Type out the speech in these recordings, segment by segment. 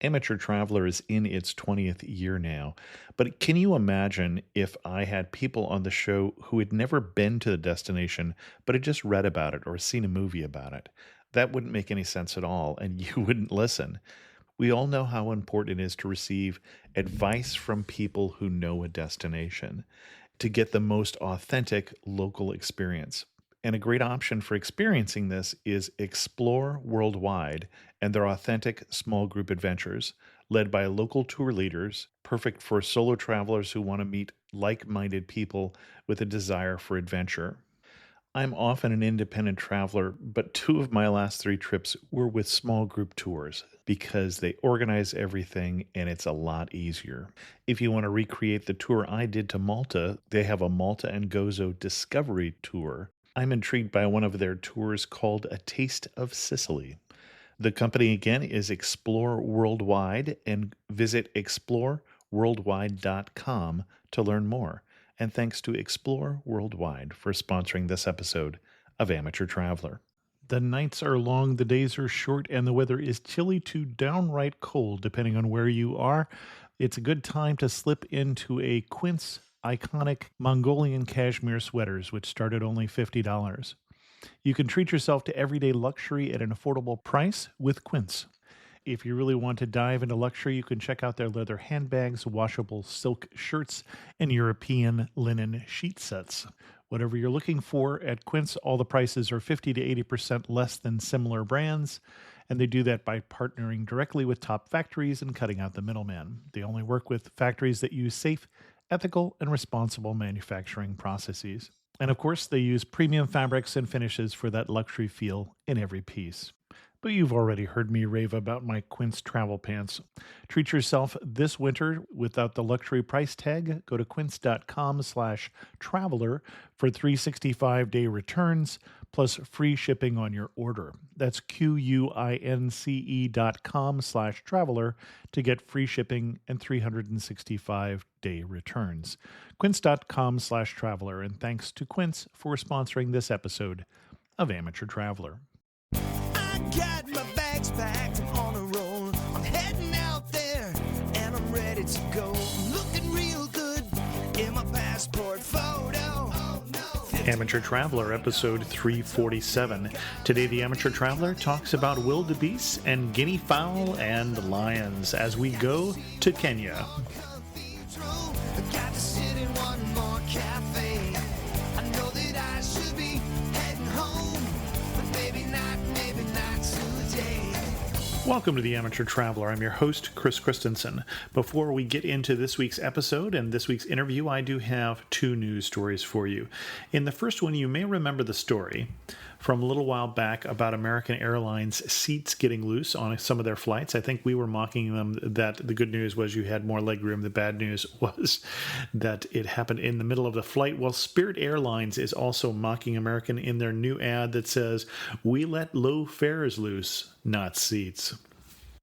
Amateur Traveler is in its 20th year now, but can you imagine if I had people on the show who had never been to the destination but had just read about it or seen a movie about it? That wouldn't make any sense at all, and you wouldn't listen. We all know how important it is to receive advice from people who know a destination to get the most authentic local experience. And a great option for experiencing this is Explore Worldwide and their authentic small group adventures, led by local tour leaders, perfect for solo travelers who want to meet like minded people with a desire for adventure. I'm often an independent traveler, but two of my last three trips were with small group tours because they organize everything and it's a lot easier. If you want to recreate the tour I did to Malta, they have a Malta and Gozo Discovery Tour. I'm intrigued by one of their tours called A Taste of Sicily. The company again is Explore Worldwide, and visit exploreworldwide.com to learn more. And thanks to Explore Worldwide for sponsoring this episode of Amateur Traveler. The nights are long, the days are short, and the weather is chilly to downright cold, depending on where you are. It's a good time to slip into a Quince iconic Mongolian cashmere sweaters, which start at only $50. You can treat yourself to everyday luxury at an affordable price with Quince. If you really want to dive into luxury, you can check out their leather handbags, washable silk shirts, and European linen sheet sets. Whatever you're looking for at Quince, all the prices are 50 to 80% less than similar brands, and they do that by partnering directly with top factories and cutting out the middleman. They only work with factories that use safe, ethical, and responsible manufacturing processes. And of course, they use premium fabrics and finishes for that luxury feel in every piece. But you've already heard me rave about my Quince travel pants. Treat yourself this winter without the luxury price tag. Go to quince.com/traveler for 365-day returns plus free shipping on your order. That's QUINCE.com/traveler to get free shipping and 365-day returns. Quince.com/traveler. And thanks to Quince for sponsoring this episode of Amateur Traveler. Got my bags packed, I'm on a roll. I'm heading out there and I'm ready to go. I'm looking real good in my passport photo. Oh, no. Amateur Traveler, episode 347. Today, the Amateur Traveler talks about wildebeest and guinea fowl and lions as we go to Kenya. Got to sit in one more cafe. I know that I should be heading home, but maybe not today. Welcome to the Amateur Traveler. I'm your host, Chris Christensen. Before we get into this week's episode and this week's interview, I do have two news stories for you. In the first one, you may remember the story from a little while back about American Airlines seats getting loose on some of their flights. I think we were mocking them that the good news was you had more legroom. The bad news was that it happened in the middle of the flight. Well, Spirit Airlines is also mocking American in their new ad that says, "We let low fares loose, not seats."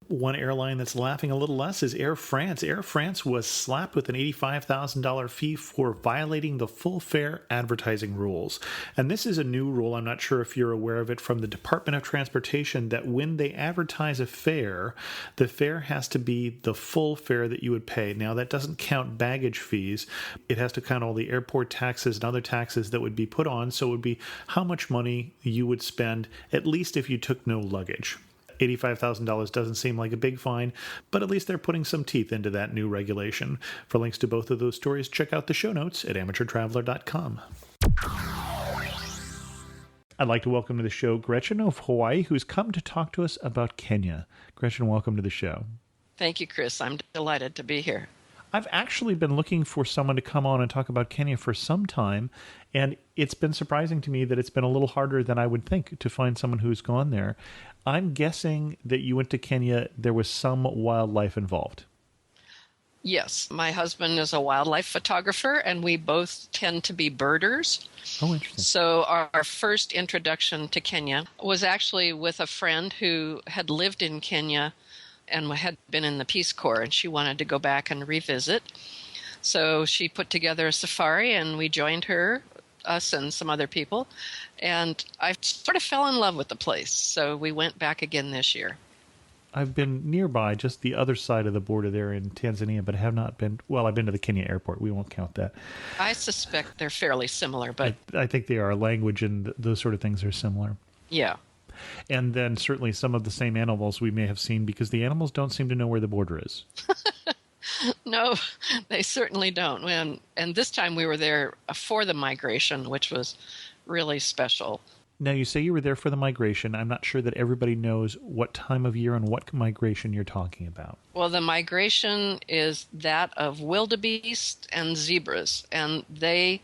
One airline that's laughing a little less is Air France. Air France was slapped with an $85,000 fee for violating the full fare advertising rules. And this is a new rule. I'm not sure if you're aware of it from the Department of Transportation, that when they advertise a fare, the fare has to be the full fare that you would pay. Now, that doesn't count baggage fees. It has to count all the airport taxes and other taxes that would be put on. So it would be how much money you would spend, at least if you took no luggage. $85,000 doesn't seem like a big fine, but at least they're putting some teeth into that new regulation. For links to both of those stories, check out the show notes at amateurtraveler.com. I'd like to welcome to the show Gretchen of Hawaii, who's come to talk to us about Kenya. Gretchen, welcome to the show. Thank you, Chris. I'm delighted to be here. I've actually been looking for someone to come on and talk about Kenya for some time, and it's been surprising to me that it's been a little harder than I would think to find someone who's gone there. I'm guessing that you went to Kenya, there was some wildlife involved. Yes, my husband is a wildlife photographer, and we both tend to be birders. Oh, interesting. So our first introduction to Kenya was actually with a friend who had lived in Kenya and had been in the Peace Corps, and she wanted to go back and revisit. So she put together a safari, and we joined her, us and some other people, and I sort of fell in love with the place. So we went back again this year. I've been nearby, just the other side of the border there in Tanzania, but have not been. Well, I've been to the Kenya airport. We won't count that. I suspect they're fairly similar, but I think they are. Language and those sort of things are similar. yeah. And then certainly some of the same animals we may have seen, because the animals don't seem to know where the border is. No, they certainly don't. And this time we were there for the migration, which was really special. Now, you say you were there for the migration. I'm not sure that everybody knows what time of year and what migration you're talking about. Well, the migration is that of wildebeest and zebras, and they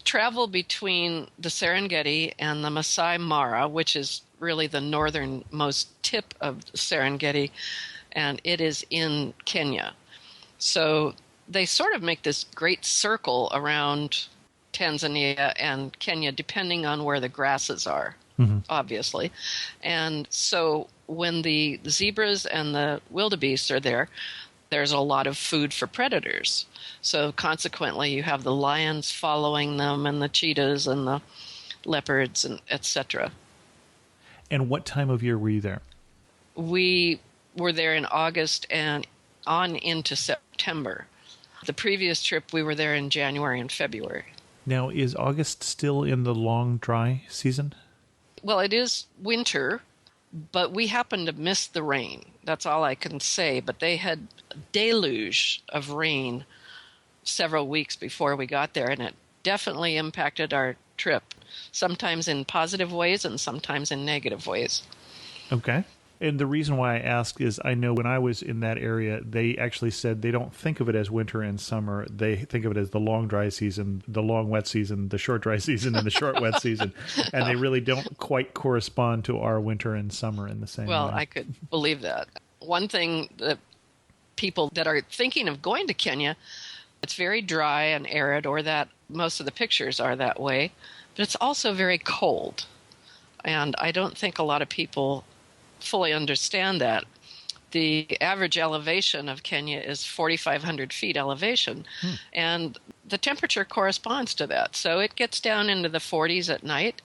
travel between the Serengeti and the Masai Mara, which is really the northernmost tip of the Serengeti, and it is in Kenya. So they sort of make this great circle around Tanzania and Kenya, depending on where the grasses are, obviously. And so when the zebras and the wildebeest are there, there's a lot of food for predators. So consequently, you have the lions following them and the cheetahs and the leopards and etc. And what time of year were you there? We were there in August and on into September. The previous trip, we were there in January and February. Now, is August still in the long, dry season? Well, it is winter, but we happened to miss the rain. That's all I can say. But they had a deluge of rain several weeks before we got there, and it definitely impacted our trip, sometimes in positive ways and sometimes in negative ways. Okay. And the reason why I ask is I know when I was in that area, they actually said they don't think of it as winter and summer. They think of it as the long dry season, the long wet season, the short dry season, and the short wet season. And they really don't quite correspond to our winter and summer in the same way. Well, I could believe that. One thing that people that are thinking of going to Kenya, it's very dry and arid, or that most of the pictures are that way, but it's also very cold. And I don't think a lot of people fully understand that. The average elevation of Kenya is 4,500 feet elevation, and the temperature corresponds to that. So it gets down into the 40s at night,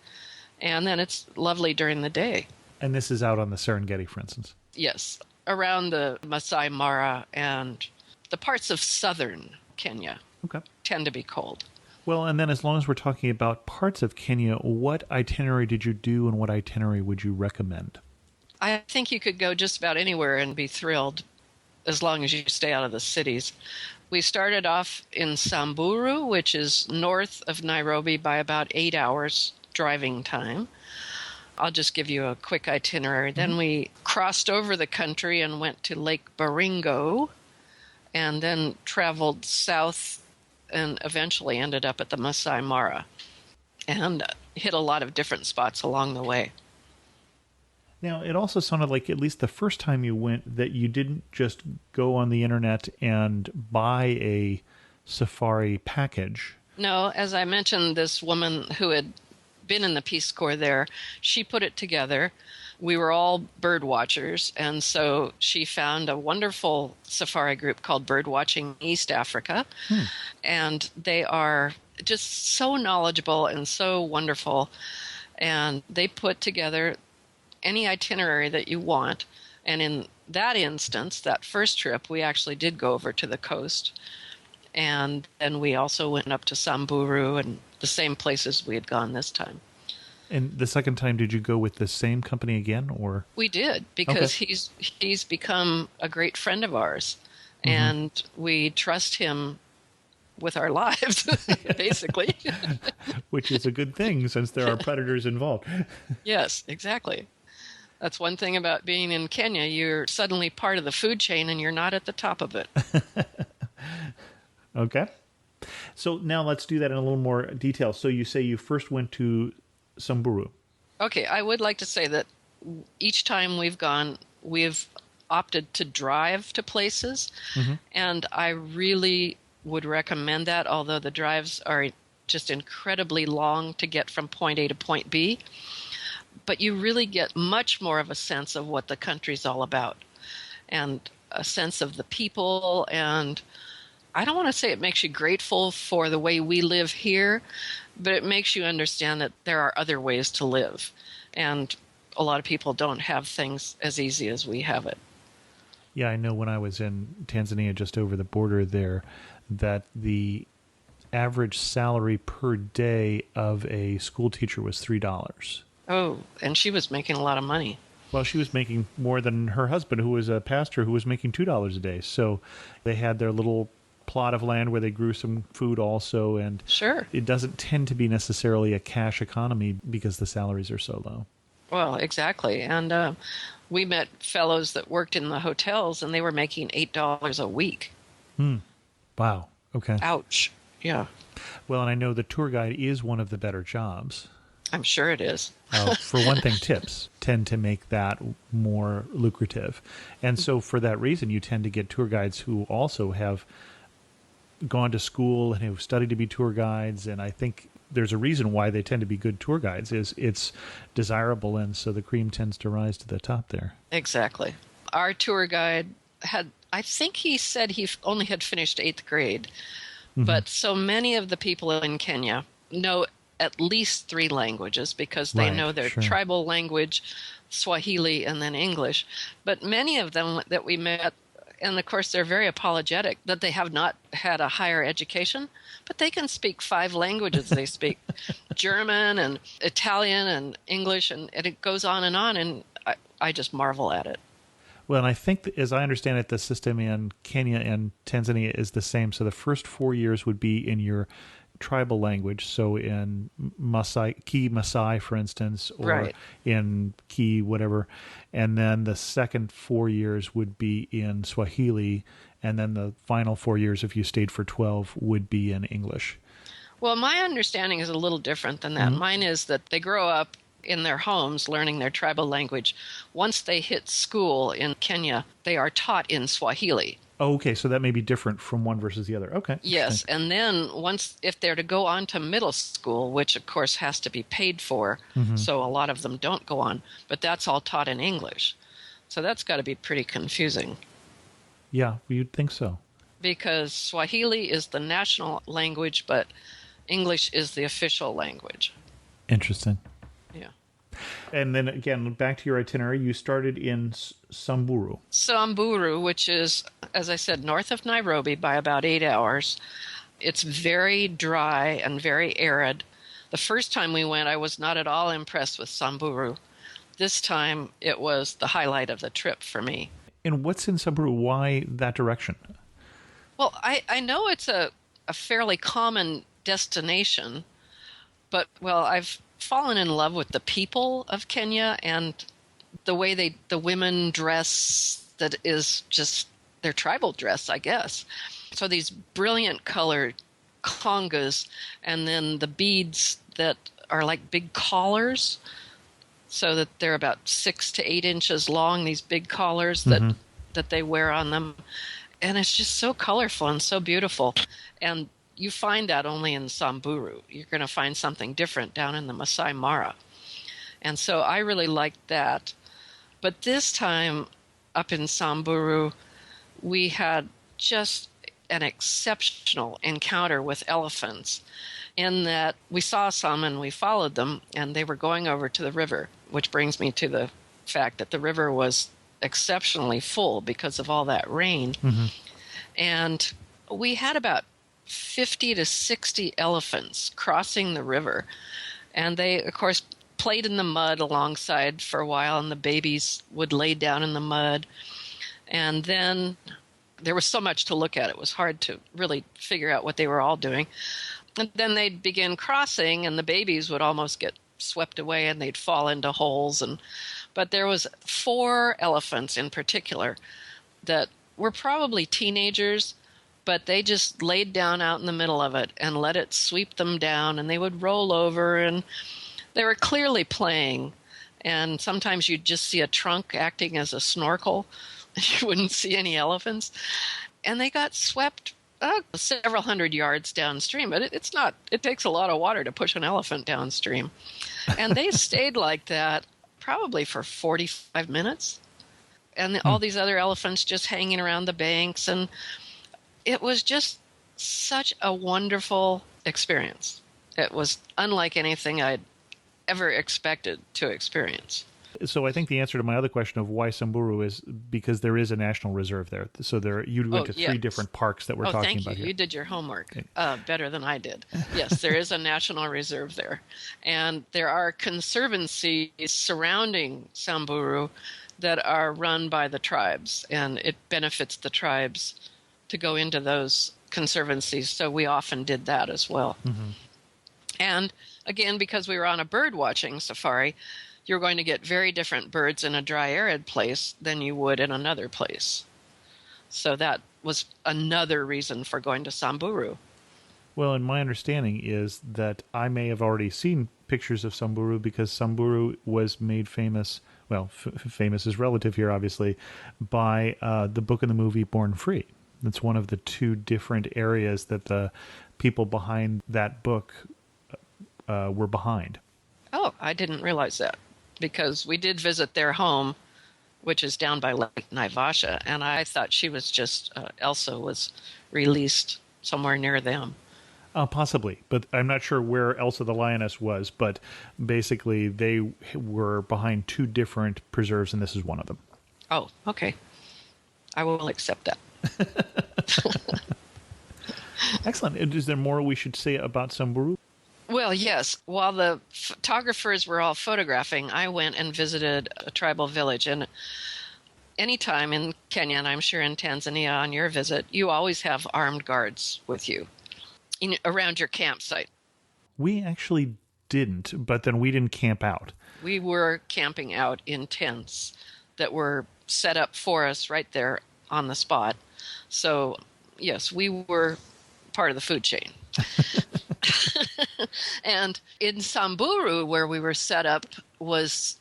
and then it's lovely during the day. And this is out on the Serengeti, for instance? Yes, around the Masai Mara and the parts of southern Kenya tend to be cold. Well, and then as long as we're talking about parts of Kenya, what itinerary did you do and what itinerary would you recommend? I think you could go just about anywhere and be thrilled as long as you stay out of the cities. We started off in Samburu, which is north of Nairobi by about 8 hours driving time. I'll just give you a quick itinerary. Then we crossed over the country and went to Lake Baringo, and then traveled south and eventually ended up at the Masai Mara and hit a lot of different spots along the way. Now, it also sounded like, at least the first time you went, that you didn't just go on the internet and buy a safari package. No, as I mentioned, this woman who had been in the Peace Corps there, she put it together. We were all bird watchers, and so she found a wonderful safari group called Birdwatching East Africa, and they are just so knowledgeable and so wonderful, and they put together any itinerary that you want. And in that instance, that first trip, we actually did go over to the coast, and then we also went up to Samburu and the same places we had gone this time. And the second time, did you go with the same company again, or? We did, because he's become a great friend of ours, and we trust him with our lives, basically. Which is a good thing, since there are predators involved. Yes, exactly. That's one thing about being in Kenya. You're suddenly part of the food chain, and you're not at the top of it. Okay. So now let's do that in a little more detail. So you say you first went to Samburu. Okay, I would like to say that each time we've gone, we've opted to drive to places, and I really would recommend that, although the drives are just incredibly long to get from point A to point B. But you really get much more of a sense of what the country's all about, and a sense of the people. And I don't want to say it makes you grateful for the way we live here, but it makes you understand that there are other ways to live. And a lot of people don't have things as easy as we have it. Yeah, I know when I was in Tanzania, just over the border there, that the average salary per day of a school teacher was $3. Oh, and she was making a lot of money. Well, she was making more than her husband, who was a pastor, who was making $2 a day. So they had their little plot of land where they grew some food also, and Sure. it doesn't tend to be necessarily a cash economy because the salaries are so low. Well, exactly. And we met fellows that worked in the hotels, and they were making $8 a week. Wow. Okay. Ouch. Yeah, Well, and I know the tour guide is one of the better jobs. I'm sure it is. For one thing, tips tend to make that more lucrative. And so for that reason, you tend to get tour guides who also have gone to school and have studied to be tour guides. And I think there's a reason why they tend to be good tour guides is it's desirable. And so the cream tends to rise to the top there. Exactly. Our tour guide I think he said he only had finished 8th grade. But so many of the people in Kenya know at least 3 languages because they know their tribal language, Swahili, and then English. But many of them that we met, and of course they're very apologetic that they have not had a higher education, but they can speak 5 languages. They speak German and Italian and English, and it goes on, and I just marvel at it. Well, and I think, as I understand it, the system in Kenya and Tanzania is the same. So the first 4 years would be in your tribal language. So in Maasai, for instance, or in Ki, whatever. And then the second 4 years would be in Swahili. And then the final 4 years, if you stayed for 12, would be in English. Well, my understanding is a little different than that. Mine is that they grow up in their homes learning their tribal language. Once they hit school in Kenya, they are taught in Swahili. Oh, okay, so that may be different from one versus the other. Okay. Yes, and then if they're to go on to middle school, which of course has to be paid for, so a lot of them don't go on, but that's all taught in English. So that's got to be pretty confusing. Yeah, you'd think so. Because Swahili is the national language, but English is the official language. Interesting. Yeah. And then again, back to your itinerary, you started in Samburu. Samburu, which is, as I said, north of Nairobi by about 8 hours. It's very dry and very arid. The first time we went, I was not at all impressed with Samburu. This time, it was the highlight of the trip for me. And what's in Samburu? Why that direction? Well, I know it's a fairly common destination, but, well, I've fallen in love with the people of Kenya and the way the women dress, that is just their tribal dress, I guess. So these brilliant colored congas, and then the beads that are like big collars, so that they're about 6 to 8 inches long, these big collars that they wear on them. And it's just so colorful and so beautiful. And you find that only in Samburu. You're going to find something different down in the Masai Mara. And so I really liked that. But this time up in Samburu, we had just an exceptional encounter with elephants in that we saw some and we followed them, and they were going over to the river, which brings me to the fact that the river was exceptionally full because of all that rain. And we had about 50 to 60 elephants crossing the river. And they, of course, played in the mud alongside for a while, and the babies would lay down in the mud. And then there was so much to look at, it was hard to really figure out what they were all doing. And then they'd begin crossing, and the babies would almost get swept away, and they'd fall into holes. But there was 4 elephants in particular that were probably teenagers, but they just laid down out in the middle of it and let it sweep them down, and they would roll over, and they were clearly playing. And sometimes you'd just see a trunk acting as a snorkel. You wouldn't see any elephants. And they got swept several hundred yards downstream, but it takes a lot of water to push an elephant downstream. And they stayed like that probably for 45 minutes. And all these other elephants just hanging around the banks. And it was just such a wonderful experience. It was unlike anything I'd ever expected to experience. So I think the answer to my other question of why Samburu is because there is a national reserve there. So you went to three yes. different parks that we're talking thank about you. here. You did your homework better than I did. Yes, there is a national reserve there. And there are conservancies surrounding Samburu that are run by the tribes, and it benefits the tribes to go into those conservancies. So we often did that as well. Mm-hmm. And again, because we were on a bird watching safari, you're going to get very different birds in a dry, arid place than you would in another place. So that was another reason for going to Samburu. Well, and my understanding is that I may have already seen pictures of Samburu because Samburu was made famous, well, famous is relative here, obviously, by the book and the movie Born Free. That's one of the two different areas that the people behind that book were behind. Oh, I didn't realize that, because we did visit their home, which is down by Lake Naivasha, and I thought she was just, Elsa was released somewhere near them. Possibly, but I'm not sure where Elsa the Lioness was, but basically they were behind two different preserves, and this is one of them. Oh, okay. I will accept that. Excellent. Is there more we should say about Samburu? Well, yes. While the photographers were all photographing, I went and visited a tribal village. And anytime in Kenya, and I'm sure in Tanzania on your visit, you always have armed guards with you around your campsite. We actually didn't, but then we didn't camp out. We were camping out in tents that were set up for us right there on the spot. So, yes, we were part of the food chain. And in Samburu, where we were set up, was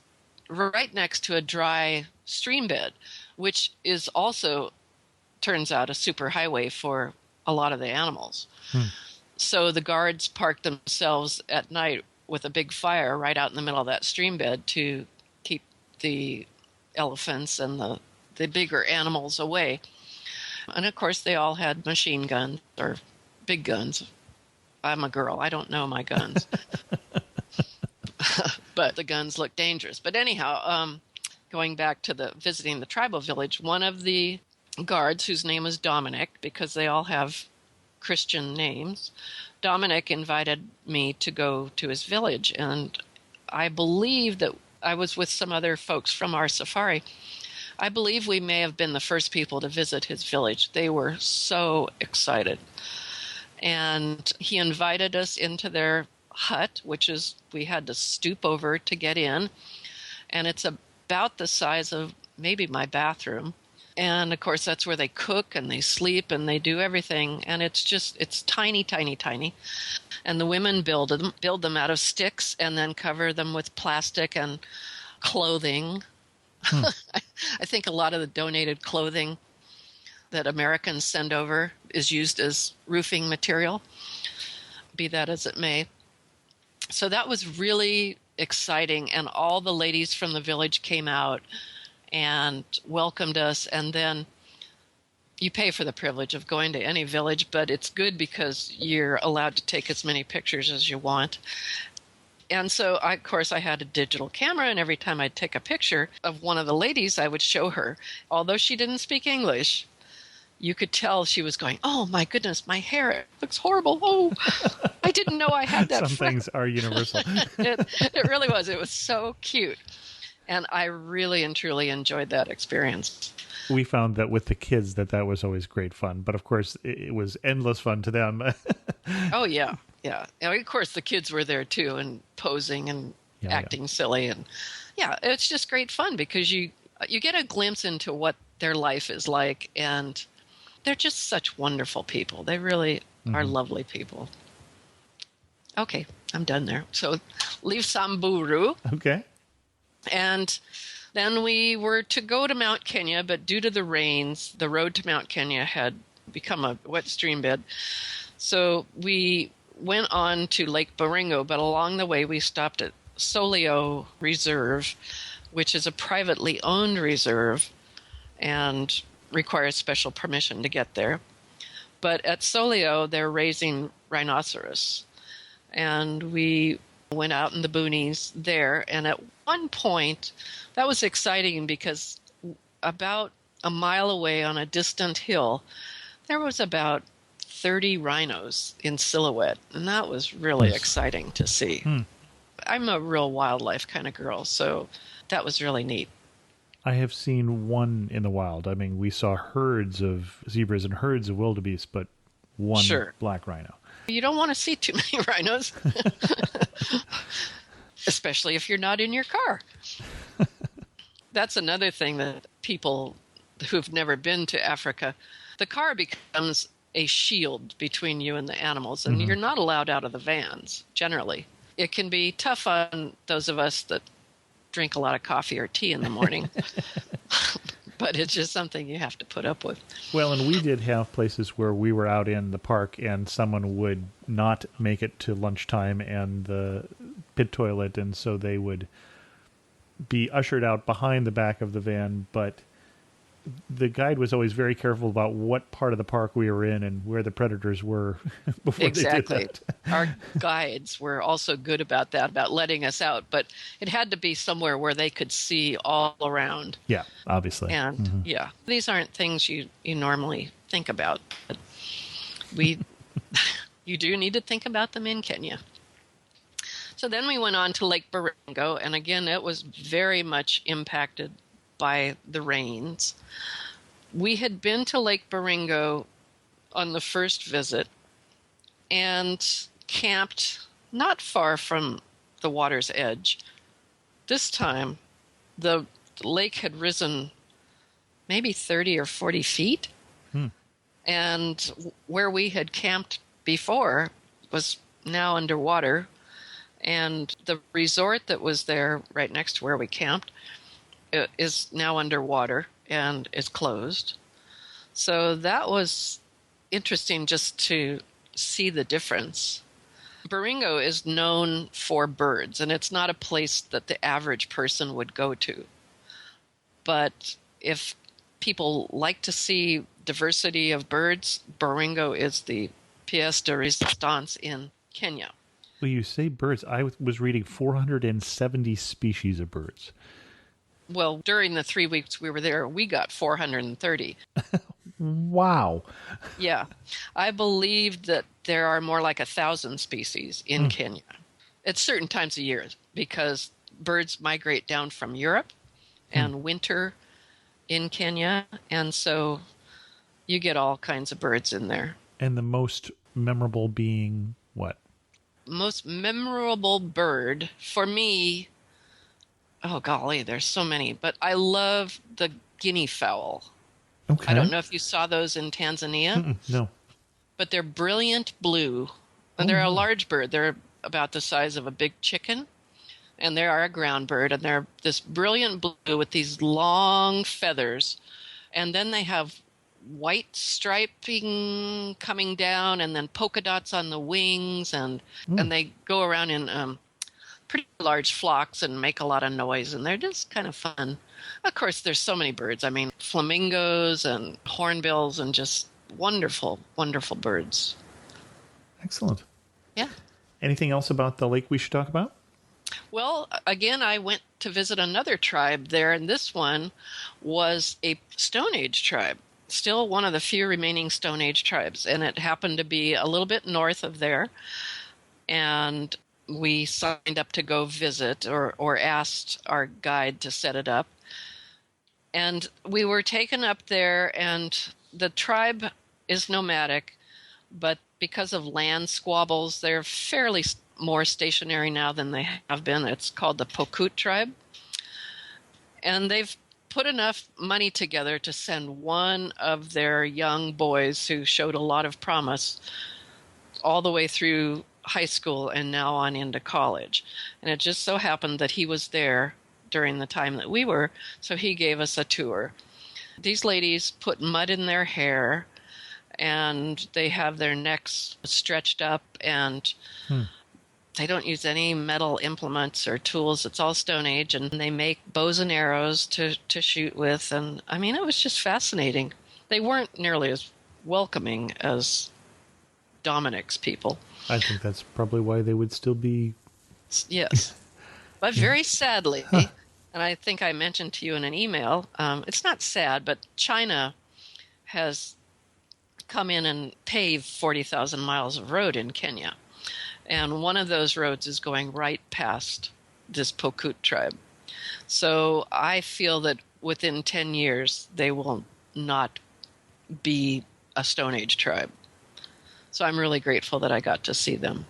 right next to a dry stream bed, which is also, turns out, a super highway for a lot of the animals. So the guards parked themselves at night with a big fire right out in the middle of that stream bed to keep the elephants and the bigger animals away. And of course, they all had machine guns or big guns. I'm a girl. I don't know my guns. But the guns look dangerous. But anyhow, going back to visiting the tribal village, one of the guards, whose name is Dominic, because they all have Christian names, Dominic invited me to go to his village. And I believe that I was with some other folks from our safari. I believe we may have been the first people to visit his village. They were so excited. And he invited us into their hut, which is, we had to stoop over to get in. And it's about the size of maybe my bathroom. And of course, that's where they cook and they sleep and they do everything. And it's tiny, tiny, tiny. And the women build them out of sticks and then cover them with plastic and clothing. I think a lot of the donated clothing that Americans send over is used as roofing material, be that as it may. So that was really exciting, and all the ladies from the village came out and welcomed us. And then you pay for the privilege of going to any village, but it's good because you're allowed to take as many pictures as you want. And so, of course, I had a digital camera, and every time I'd take a picture of one of the ladies, I would show her. Although she didn't speak English, you could tell she was going, "Oh, my goodness, my hair, it looks horrible. Oh, I didn't know I had that." Some things are universal. It really was. It was so cute. And I really and truly enjoyed that experience. We found that with the kids that was always great fun. But, of course, it was endless fun to them. Oh, yeah. Yeah. And of course, the kids were there, too, and posing and acting silly. And, yeah, it's just great fun because you get a glimpse into what their life is like. And they're just such wonderful people. They really are lovely people. Okay, I'm done there. So leave Samburu. Okay. And then we were to go to Mount Kenya, but due to the rains, the road to Mount Kenya had become a wet stream bed. So we went on to Lake Baringo, but along the way we stopped at Solio Reserve, which is a privately owned reserve and requires special permission to get there. But at Solio, they're raising rhinoceros. And we Went out in the boonies there. And at one point, that was exciting because about a mile away on a distant hill, there was about 30 rhinos in silhouette. And that was really exciting to see. I'm a real wildlife kind of girl, so that was really neat. I have seen one in the wild. I mean, we saw herds of zebras and herds of wildebeest, but one black rhino. You don't want to see too many rhinos, especially if you're not in your car. That's another thing that people who've never been to Africa, the car becomes a shield between you and the animals, and you're not allowed out of the vans, generally. It can be tough on those of us that drink a lot of coffee or tea in the morning. But it's just something you have to put up with. Well, and we did have places where we were out in the park and someone would not make it to lunchtime and the pit toilet, and so they would be ushered out behind the back of the van, but the guide was always very careful about what part of the park we were in and where the predators were before they did that. Our guides were also good about that, about letting us out, but it had to be somewhere where they could see all around. Yeah, obviously. And yeah, these aren't things you normally think about, but you do need to think about them in Kenya. So then we went on to Lake Baringo, and again, it was very much impacted by the rains. We had been to Lake Baringo on the first visit and camped not far from the water's edge. This time, the lake had risen maybe 30 or 40 feet, and where we had camped before was now underwater, and the resort that was there right next to where we camped is now underwater and is closed. So that was interesting just to see the difference. Baringo is known for birds, and it's not a place that the average person would go to. But if people like to see diversity of birds, Baringo is the pièce de résistance in Kenya. Well, you say birds. I was reading 470 species of birds. Well, during the 3 weeks we were there, we got 430. Wow. Yeah. I believe that there are more like 1,000 species in Kenya at certain times of year because birds migrate down from Europe and winter in Kenya. And so you get all kinds of birds in there. And the most memorable being what? Most memorable bird for me, oh golly, there's so many, but I love the guinea fowl. Okay. I don't know if you saw those in Tanzania. No. But they're brilliant blue, and they're a large bird. They're about the size of a big chicken, and they are a ground bird, and they're this brilliant blue with these long feathers, and then they have white striping coming down and then polka dots on the wings, and they go around in pretty large flocks and make a lot of noise, and they're just kind of fun. Of course, there's so many birds. I mean, flamingos and hornbills and just wonderful, wonderful birds. Excellent. Yeah. Anything else about the lake we should talk about? Well, again, I went to visit another tribe there, and this one was a Stone Age tribe. Still one of the few remaining Stone Age tribes, and it happened to be a little bit north of there. And we signed up to go visit or asked our guide to set it up. And we were taken up there, and the tribe is nomadic, but because of land squabbles, they're fairly more stationary now than they have been. It's called the Pokut tribe. And they've put enough money together to send one of their young boys who showed a lot of promise all the way through high school and now on into college. And it just so happened that he was there during the time that we were, so he gave us a tour. These ladies put mud in their hair, and they have their necks stretched up, and they don't use any metal implements or tools. It's all Stone Age, and they make bows and arrows to shoot with. And I mean, it was just fascinating. They weren't nearly as welcoming as Dominic's people. I think that's probably why they would still be Yes. But very sadly, and I think I mentioned to you in an email, it's not sad, but China has come in and paved 40,000 miles of road in Kenya. And one of those roads is going right past this Pokut tribe. So I feel that within 10 years, they will not be a Stone Age tribe. So I'm really grateful that I got to see them.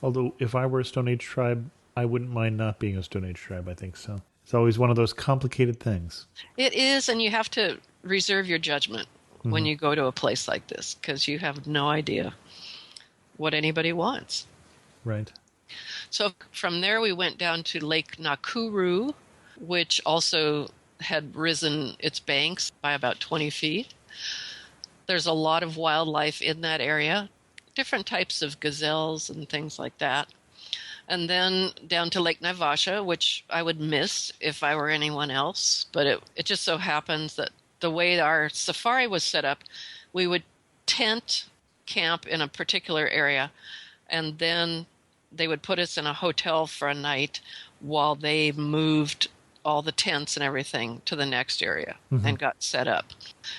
Although, if I were a Stone Age tribe, I wouldn't mind not being a Stone Age tribe, I think so. It's always one of those complicated things. It is, and you have to reserve your judgment when you go to a place like this, because you have no idea what anybody wants. Right. So from there, we went down to Lake Nakuru, which also had risen its banks by about 20 feet. There's a lot of wildlife in that area, different types of gazelles and things like that. And then down to Lake Naivasha, which I would miss if I were anyone else. But it just so happens that the way our safari was set up, we would tent camp in a particular area, and then they would put us in a hotel for a night while they moved all the tents and everything to the next area and got set up.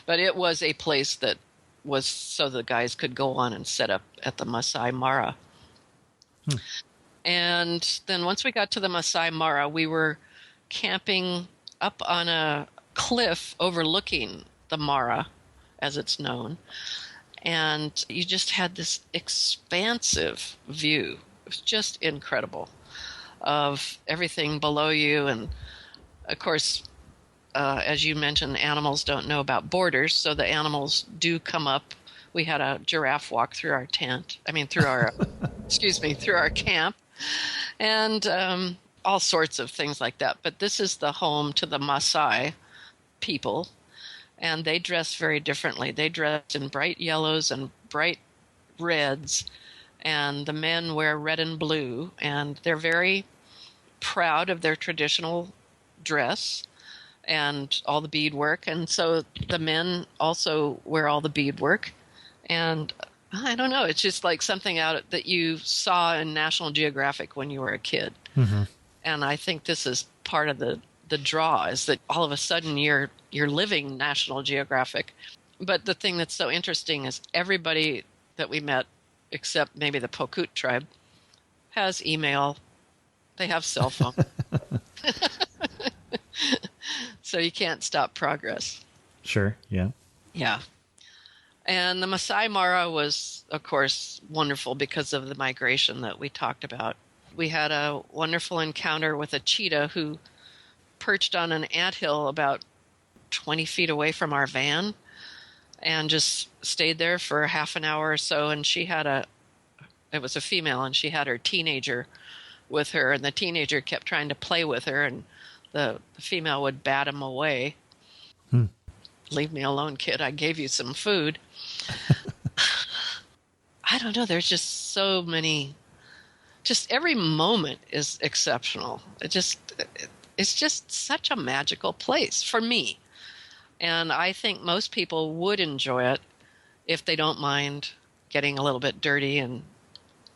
But it was a place that was so the guys could go on and set up at the Masai Mara. And then once we got to the Masai Mara, we were camping up on a cliff overlooking the Mara, as it's known. And you just had this expansive view. It was just incredible of everything below you. And of course, as you mentioned, animals don't know about borders, so the animals do come up. We had a giraffe walk through our through our, through our camp, and all sorts of things like that. But this is the home to the Maasai people, and they dress very differently. They dress in bright yellows and bright reds, and the men wear red and blue, and they're very proud of their traditional dress and all the beadwork. And so the men also wear all the beadwork. And I don't know, it's just like something out that you saw in National Geographic when you were a kid. And I think this is part of the draw, is that all of a sudden you're living National Geographic. But the thing that's so interesting is everybody that we met, except maybe the Pokut tribe, has email. They have cell phone. So you can't stop progress. Sure, yeah. Yeah. And the Masai Mara was, of course, wonderful because of the migration that we talked about. We had a wonderful encounter with a cheetah who perched on an anthill about 20 feet away from our van and just stayed there for half an hour or so. And it was a female, and she had her teenager with her, and the teenager kept trying to play with her, and the female would bat him away. Leave me alone, kid. I gave you some food. I don't know. There's just so many. Just every moment is exceptional. It's just such a magical place for me. And I think most people would enjoy it if they don't mind getting a little bit dirty and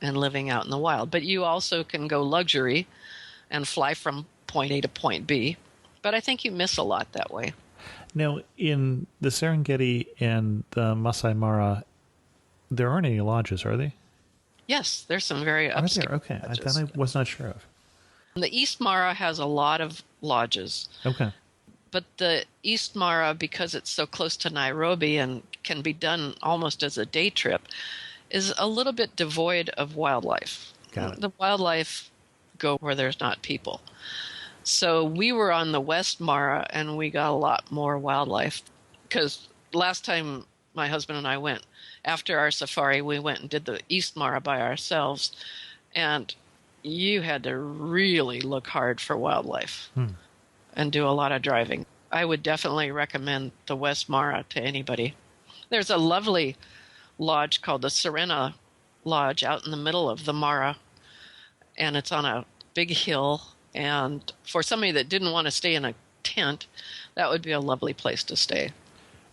living out in the wild. But you also can go luxury and fly from point A to point B. But I think you miss a lot that way. Now, in the Serengeti and the Masai Mara, there aren't any lodges, are they? Yes, there's some very upscale Okay, lodges. I was not sure of. The East Mara has a lot of lodges. Okay. But the East Mara, because it's so close to Nairobi and can be done almost as a day trip, is a little bit devoid of wildlife. Got it. The wildlife go where there's not people. So we were on the West Mara, and we got a lot more wildlife. Because last time my husband and I went, after our safari, we went and did the East Mara by ourselves. And you had to really look hard for wildlife and do a lot of driving. I would definitely recommend the West Mara to anybody. There's a lovely lodge called the Serena Lodge out in the middle of the Mara, and it's on a big hill. And for somebody that didn't want to stay in a tent, that would be a lovely place to stay.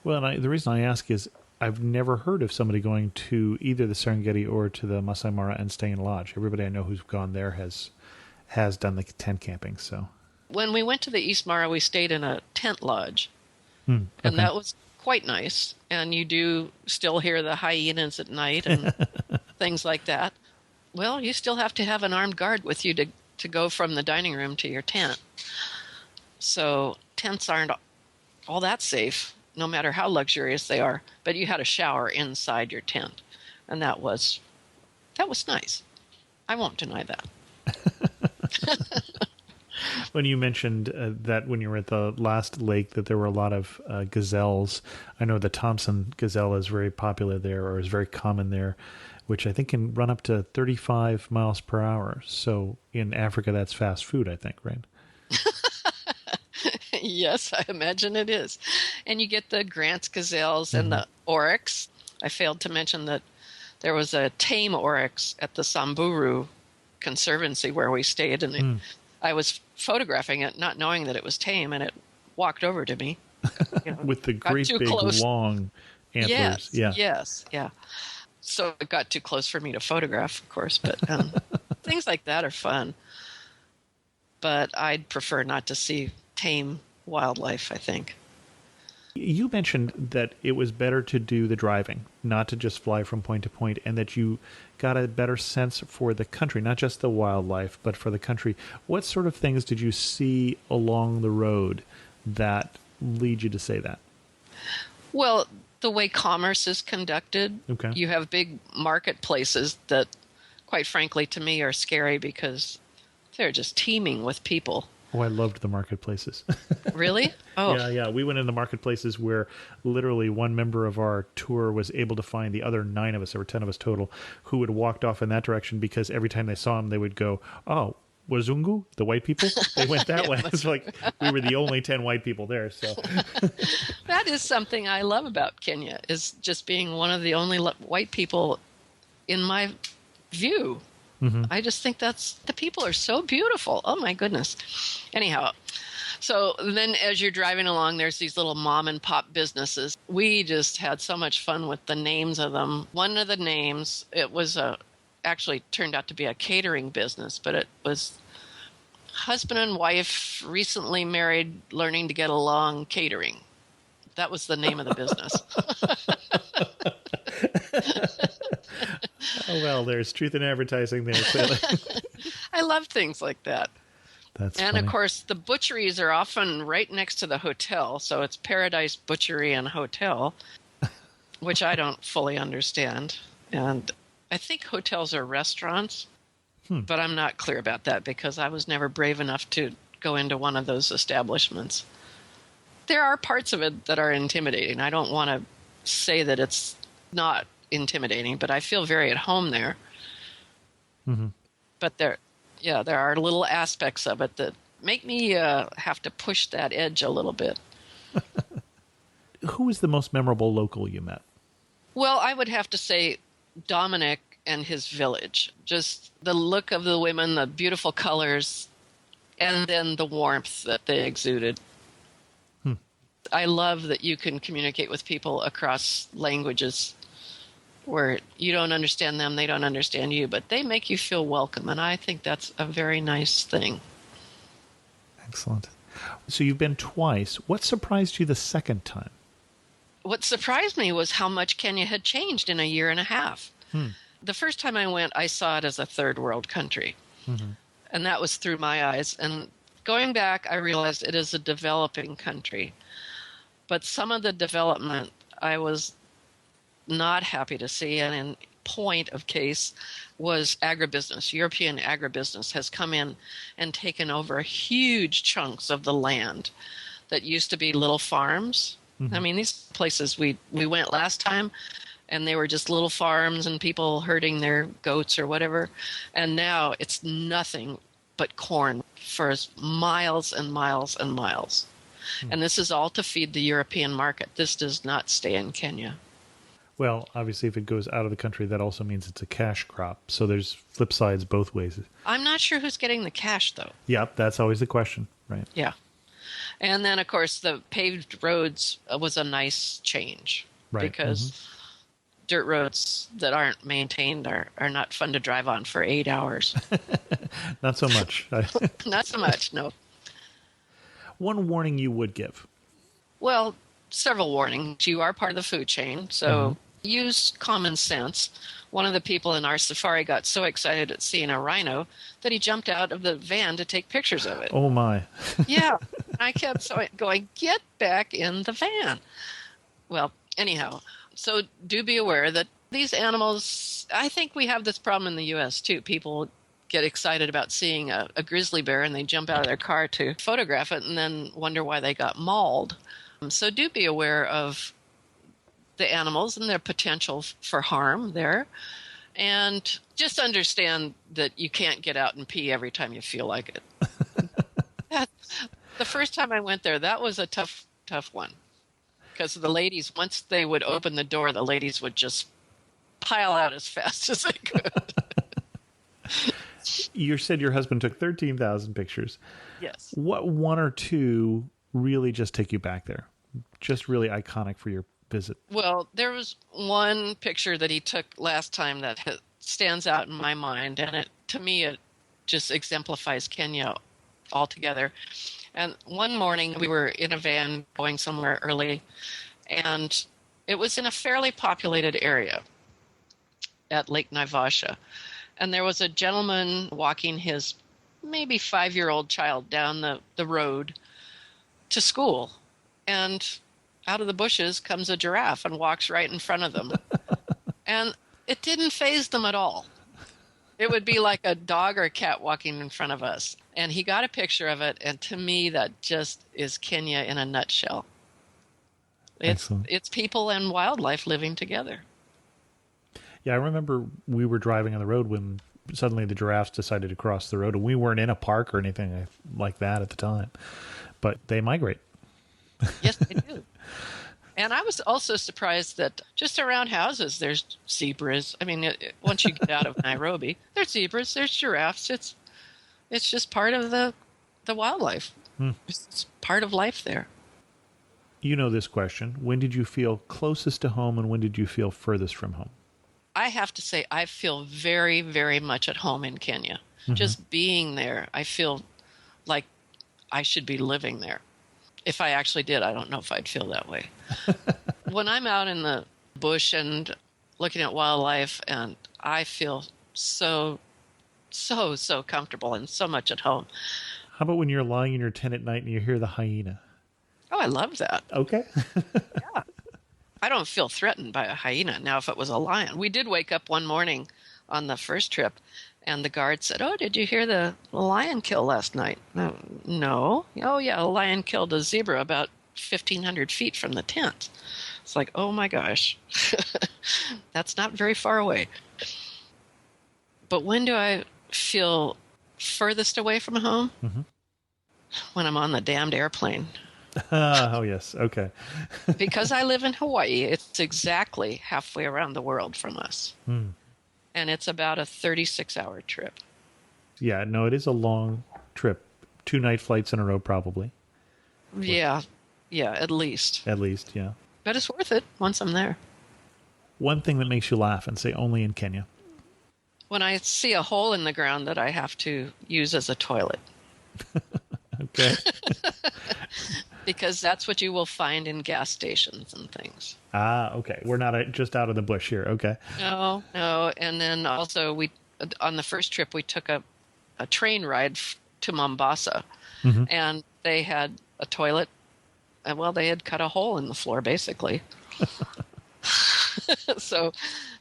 Well, and the reason I ask is I've never heard of somebody going to either the Serengeti or to the Masai Mara and staying in a lodge. Everybody I know who's gone there has done the tent camping. So When we went to the East Mara, we stayed in a tent lodge, okay. and that was quite nice. And you do still hear the hyenas at night and things like that. Well, you still have to have an armed guard with you to go from the dining room to your tent. So tents aren't all that safe, no matter how luxurious they are. But you had a shower inside your tent, and that was nice. I won't deny that. When you mentioned that when you were at the last lake that there were a lot of gazelles, I know the Thompson gazelle is very popular there, or is very common there, which I think can run up to 35 miles per hour. So in Africa, that's fast food, I think, right? Yes, I imagine it is. And you get the Grant's gazelles and the oryx. I failed to mention that there was a tame oryx at the Samburu Conservancy where we stayed, and I was photographing it, not knowing that it was tame, and it walked over to me. With the great big long antlers. Yes. So it got too close for me to photograph, of course, but things like that are fun. But I'd prefer not to see tame wildlife, I think. You mentioned that it was better to do the driving, not to just fly from point to point, and that you got a better sense for the country, not just the wildlife, but for the country. What sort of things did you see along the road that lead you to say that? Well, the way commerce is conducted, you have big marketplaces that, quite frankly, to me are scary because they're just teeming with people. Oh, I loved the marketplaces. Really? Oh. Yeah. We went in the marketplaces where literally one member of our tour was able to find the other 9 of us, there were 10 of us total, who had walked off in that direction because every time they saw him, they would go, oh, Wazungu, the white people? They went that way. It's like we were the only 10 white people there. So that is something I love about Kenya, is just being one of the only white people in my view. I just think the people are so beautiful. Oh my goodness. Anyhow, so then as you're driving along, there's these little mom and pop businesses. We just had so much fun with the names of them. One of the names, it was actually turned out to be a catering business, but it was husband and wife, recently married, learning to get along, catering. That was the name of the business. Oh, well, there's truth in advertising there, clearly. I love things like that. That's and, funny. Of course, the butcheries are often right next to the hotel, so it's Paradise Butchery and Hotel, which I don't fully understand. And I think hotels are restaurants, but I'm not clear about that because I was never brave enough to go into one of those establishments. There are parts of it that are intimidating. I don't want to say that it's not intimidating, but I feel very at home there. But there are little aspects of it that make me have to push that edge a little bit. Who was the most memorable local you met? Well, I would have to say Dominic and his village. Just the look of the women, the beautiful colors, and then the warmth that they exuded. I love that you can communicate with people across languages where you don't understand them, they don't understand you, but they make you feel welcome, and I think that's a very nice thing. Excellent. So you've been twice. What surprised you the second time? What surprised me was how much Kenya had changed in a year and a half. The first time I went, I saw it as a third world country, and that was through my eyes. And going back, I realized it is a developing country. But some of the development I was not happy to see, and in point of case was agribusiness. European agribusiness has come in and taken over huge chunks of the land that used to be little farms. I mean, these places we went last time, and they were just little farms and people herding their goats or whatever. And now it's nothing but corn for miles and miles and miles. And this is all to feed the European market. This does not stay in Kenya. Well, obviously, if it goes out of the country, that also means it's a cash crop. So there's flip sides both ways. I'm not sure who's getting the cash, though. Yep, that's always the question, right? Yeah. And then, of course, the paved roads was a nice change. Right. Because dirt roads that aren't maintained are not fun to drive on for 8 hours. Not so much. Not so much, no. One warning you would give. Well, several warnings. You are part of the food chain, so use common sense. One of the people in our safari got so excited at seeing a rhino that he jumped out of the van to take pictures of it. Oh, my. Yeah. I kept going, get back in the van. Well, anyhow, so do be aware that these animals, I think we have this problem in the U.S. too. People get excited about seeing a grizzly bear and they jump out of their car to photograph it and then wonder why they got mauled. So do be aware of the animals and their potential for harm there. And just understand that you can't get out and pee every time you feel like it. The first time I went there, that was a tough one. Because the ladies, once they would open the door, the ladies would just pile out as fast as they could. You said your husband took 13,000 pictures. Yes. What one or two really just take you back there? Just really iconic for your visit? Well, there was one picture that he took last time that stands out in my mind, and to me it just exemplifies Kenya altogether. And one morning we were in a van going somewhere early, and it was in a fairly populated area at Lake Naivasha. And there was a gentleman walking his maybe 5-year-old child down the road to school. And out of the bushes comes a giraffe and walks right in front of them. And it didn't faze them at all. It would be like a dog or a cat walking in front of us. And he got a picture of it, and to me, that just is Kenya in a nutshell. It's people and wildlife living together. Yeah, I remember we were driving on the road when suddenly the giraffes decided to cross the road, and we weren't in a park or anything like that at the time. But they migrate. Yes, they do. And I was also surprised that just around houses, there's zebras. I mean, once you get out of Nairobi, there's zebras, there's giraffes. It's just part of the wildlife. It's part of life there. You know this question. When did you feel closest to home, and when did you feel furthest from home? I have to say I feel very, very much at home in Kenya. Just being there, I feel like I should be living there. If I actually did, I don't know if I'd feel that way. When I'm out in the bush and looking at wildlife, and I feel so comfortable and so much at home. How about when you're lying in your tent at night and you hear the hyena? Oh, I love that. Okay. Yeah. I don't feel threatened by a hyena. Now, if it was a lion. We did wake up one morning on the first trip, and the guard said, "Oh, did you hear the lion kill last night?" No. "Oh, yeah, a lion killed a zebra about 1,500 feet from the tent." It's like, oh my gosh. That's not very far away. But when do I feel furthest away from home? When I'm on the damned airplane. Oh, yes. Okay. Because I live in Hawaii, it's exactly halfway around the world from us. And it's about a 36-hour trip. Yeah, no, it is a long trip. 2 night flights in a row, probably. Yeah, at least. At least, yeah. But it's worth it once I'm there. One thing that makes you laugh and say only in Kenya. When I see a hole in the ground that I have to use as a toilet. Okay. Because that's what you will find in gas stations and things. Ah, okay. We're not just out of the bush here. Okay. No. And then also on the first trip, we took a train ride to Mombasa. And they had a toilet. Well, they had cut a hole in the floor, basically. So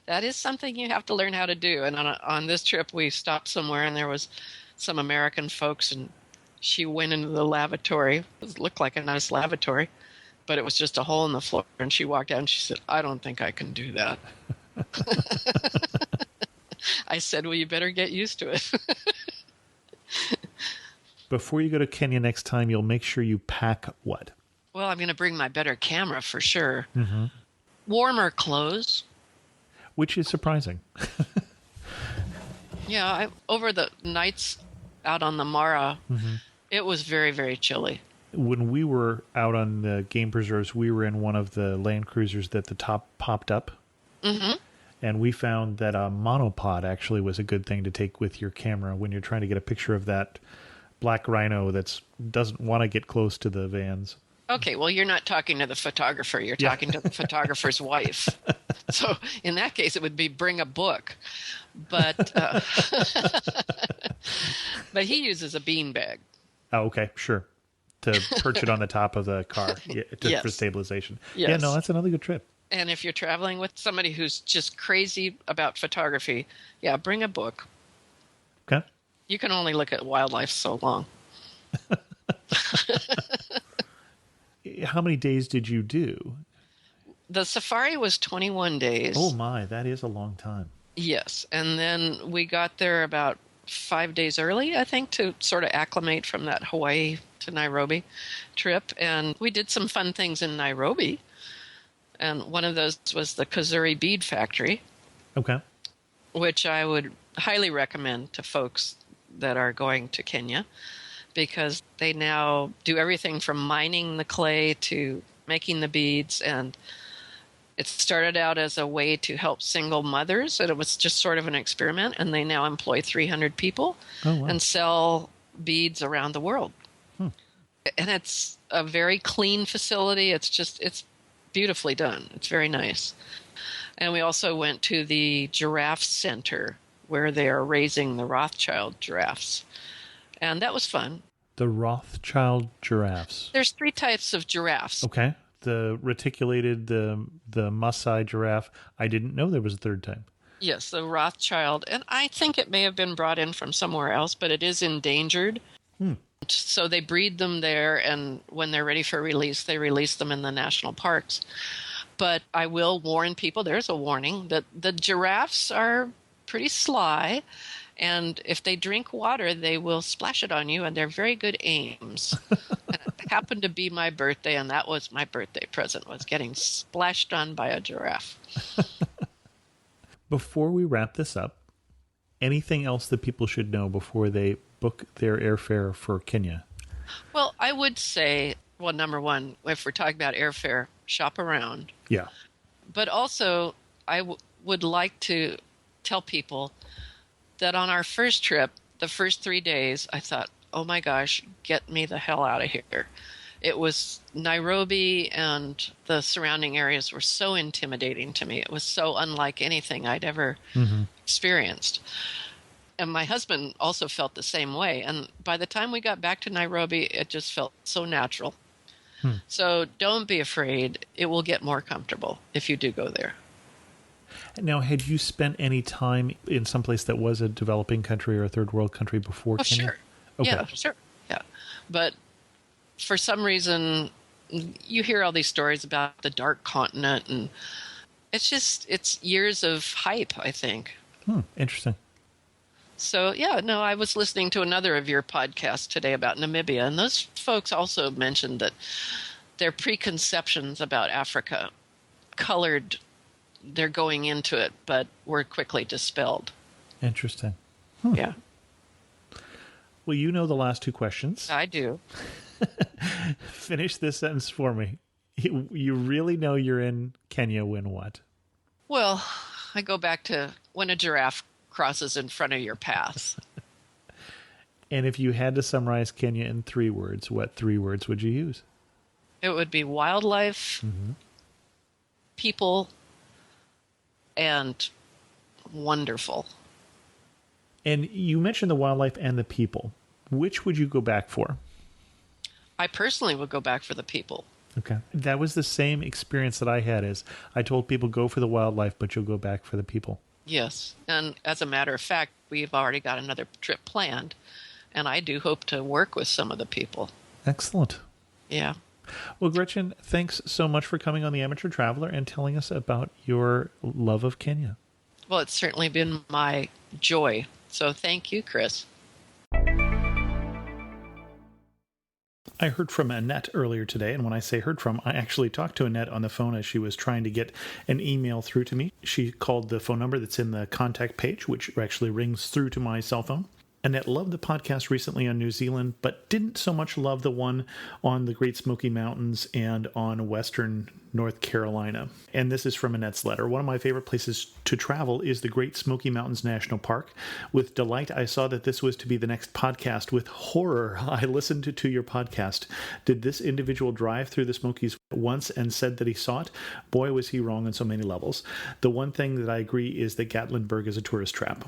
that is something you have to learn how to do. And on this trip, we stopped somewhere, and there was some American folks, and she went into the lavatory. It looked like a nice lavatory, but it was just a hole in the floor. And she walked out and she said, "I don't think I can do that." I said, "Well, you better get used to it." Before you go to Kenya next time, you'll make sure you pack what? Well, I'm going to bring my better camera for sure. Warmer clothes. Which is surprising. Yeah, over the nights out on the Mara, it was very, very chilly. When we were out on the game preserves, we were in one of the Land Cruisers that the top popped up. Mm-hmm. And we found that a monopod actually was a good thing to take with your camera when you're trying to get a picture of that black rhino that doesn't want to get close to the vans. Okay, well, you're not talking to the photographer. You're Yeah. talking to the photographer's wife. So in that case, it would be bring a book. But but he uses a beanbag. Oh, okay, sure. To perch it on the top of the car for Yes. stabilization. Yes. Yeah, no, that's another good trip. And if you're traveling with somebody who's just crazy about photography, yeah, bring a book. Okay. You can only look at wildlife so long. How many days did you do? The safari was 21 days. Oh my, that is a long time. Yes. And then we got there about 5 days early, I think, to sort of acclimate from that Hawaii to Nairobi trip. And we did some fun things in Nairobi. And one of those was the Kazuri Bead Factory, Okay. which I would highly recommend to folks that are going to Kenya, because they now do everything from mining the clay to making the beads. And it started out as a way to help single mothers, and it was just sort of an experiment. And they now employ 300 people and sell beads around the world. And it's a very clean facility. It's beautifully done. It's very nice. And we also went to the giraffe center where they are raising the Rothschild giraffes. And that was fun. The Rothschild giraffes. There's 3 types of giraffes. Okay. The reticulated, the Maasai giraffe. I didn't know there was a third type. Yes, the Rothschild. And I think it may have been brought in from somewhere else, but it is endangered. So they breed them there, and when they're ready for release, they release them in the national parks. But I will warn people, there's a warning, that the giraffes are pretty sly, and if they drink water, they will splash it on you, and they're very good aims. And it happened to be my birthday, and that was my birthday present, was getting splashed on by a giraffe. Before we wrap this up, anything else that people should know before they book their airfare for Kenya? Well, I would say, well, number one, if we're talking about airfare, shop around. Yeah. But also, I would like to tell people that on our first trip, the first 3 days, I thought, oh my gosh, get me the hell out of here. It was Nairobi and the surrounding areas were so intimidating to me. It was so unlike anything I'd ever experienced. And my husband also felt the same way. And by the time we got back to Nairobi, it just felt so natural. So don't be afraid. It will get more comfortable if you do go there. Now, had you spent any time in some place that was a developing country or a third world country before Kenya? Sure. Okay. Yeah, sure. Yeah. But for some reason, you hear all these stories about the dark continent, and it's years of hype, I think. Interesting. So, yeah, no, I was listening to another of your podcasts today about Namibia, and those folks also mentioned that their preconceptions about Africa colored their going into it, but were quickly dispelled. Interesting. Yeah, Well, you know the last 2 questions. I do. Finish this sentence for me. You really know you're in Kenya when what? Well, I go back to when a giraffe crosses in front of your path. And if you had to summarize Kenya in 3 words, what 3 words would you use? It would be wildlife, people, and wonderful. And you mentioned the wildlife and the people. Which would you go back for? I personally would go back for the people. Okay. That was the same experience that I had. Is I told people go for the wildlife, but you'll go back for the people. Yes. And as a matter of fact, we've already got another trip planned, and I do hope to work with some of the people. Excellent. Yeah. Well, Gretchen, thanks so much for coming on The Amateur Traveler and telling us about your love of Kenya. Well, it's certainly been my joy. So thank you, Chris. I heard from Annette earlier today, and when I say heard from, I actually talked to Annette on the phone as she was trying to get an email through to me. She called the phone number that's in the contact page, which actually rings through to my cell phone. Annette loved the podcast recently on New Zealand, but didn't so much love the one on the Great Smoky Mountains and on Western North Carolina. And this is from Annette's letter. One of my favorite places to travel is the Great Smoky Mountains National Park. With delight, I saw that this was to be the next podcast. With horror, I listened to your podcast. Did this individual drive through the Smokies once and said that he saw it? Boy, was he wrong on so many levels. The one thing that I agree is that Gatlinburg is a tourist trap.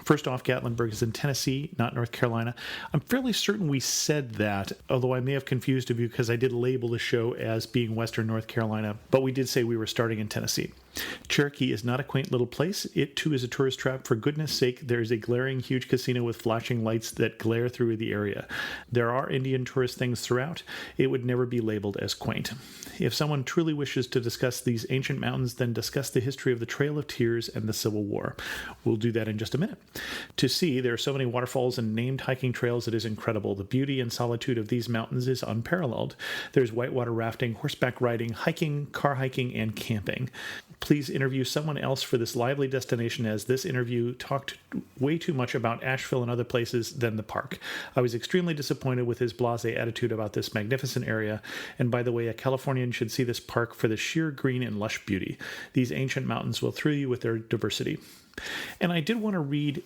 First off, Gatlinburg is in Tennessee, not North Carolina. I'm fairly certain we said that, although I may have confused you because I did label the show as being Western North Carolina, but we did say we were starting in Tennessee. Cherokee is not a quaint little place. It, too, is a tourist trap. For goodness sake, there is a glaring, huge casino with flashing lights that glare through the area. There are Indian tourist things throughout. It would never be labeled as quaint. If someone truly wishes to discuss these ancient mountains, then discuss the history of the Trail of Tears and the Civil War. We'll do that in just a minute. To see, there are so many waterfalls and named hiking trails, it is incredible. The beauty and solitude of these mountains is unparalleled. There's whitewater rafting, horseback riding, hiking, car hiking, and camping. Please interview someone else for this lively destination, as this interview talked way too much about Asheville and other places than the park. I was extremely disappointed with his blasé attitude about this magnificent area, and by the way, a Californian should see this park for the sheer green and lush beauty. These ancient mountains will thrill you with their diversity. And I did want to read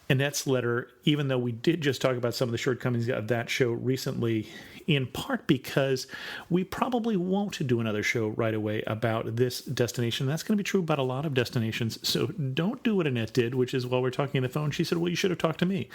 Annette's letter, even though we did just talk about some of the shortcomings of that show recently, in part because we probably won't do another show right away about this destination. That's going to be true about a lot of destinations. So don't do what Annette did, which is while we're talking on the phone, she said, well, you should have talked to me.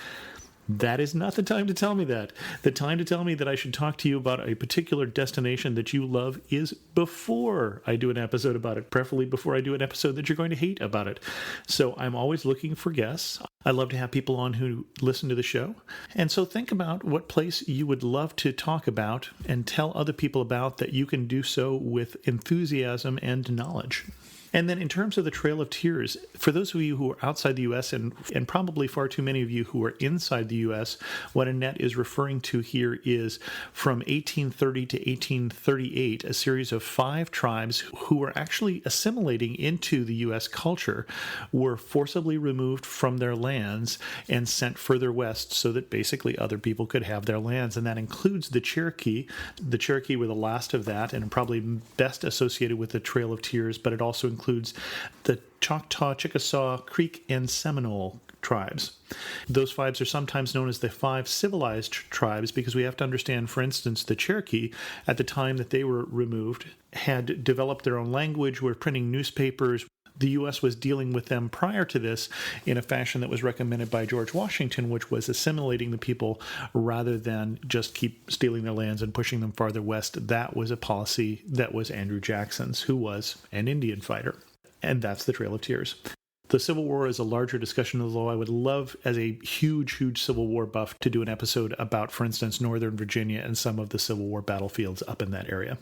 That is not the time to tell me that. The time to tell me that I should talk to you about a particular destination that you love is before I do an episode about it, preferably before I do an episode that you're going to hate about it. So I'm always looking for guests. I love to have people on who listen to the show. And so think about what place you would love to talk about and tell other people about, that you can do so with enthusiasm and knowledge. And then in terms of the Trail of Tears, for those of you who are outside the U.S. and probably far too many of you who are inside the U.S., what Annette is referring to here is from 1830 to 1838, a series of 5 tribes who were actually assimilating into the U.S. culture were forcibly removed from their lands and sent further west so that basically other people could have their lands. And that includes the Cherokee. The Cherokee were the last of that and probably best associated with the Trail of Tears, but it also includes the Choctaw, Chickasaw, Creek, and Seminole tribes. Those 5 are sometimes known as the 5 civilized tribes because we have to understand, for instance, the Cherokee, at the time that they were removed, had developed their own language, were printing newspapers. The U.S. was dealing with them prior to this in a fashion that was recommended by George Washington, which was assimilating the people rather than just keep stealing their lands and pushing them farther west. That was a policy that was Andrew Jackson's, who was an Indian fighter. And that's the Trail of Tears. The Civil War is a larger discussion, although I would love, as a huge Civil War buff, to do an episode about, for instance, Northern Virginia and some of the Civil War battlefields up in that area.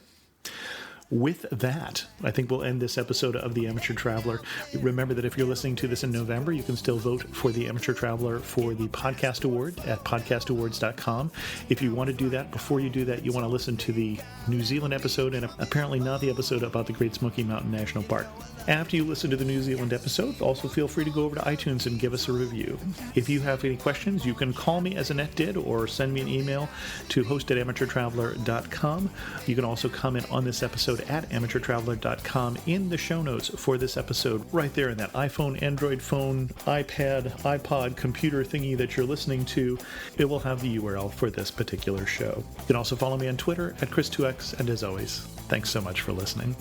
With that, I think we'll end this episode of The Amateur Traveler. Remember that if you're listening to this in November, you can still vote for The Amateur Traveler for the Podcast Award at podcastawards.com. If you want to do that, before you do that, you want to listen to the New Zealand episode and apparently not the episode about the Great Smoky Mountain National Park. After you listen to the New Zealand episode, also feel free to go over to iTunes and give us a review. If you have any questions, you can call me as Annette did or send me an email to host@amateurtraveler.com. You can also comment on this episode at amateurtraveler.com in the show notes for this episode, right there in that iPhone, Android phone, iPad, iPod, computer thingy that you're listening to. It will have the URL for this particular show. You can also follow me on Twitter at Chris2X, and as always, thanks so much for listening.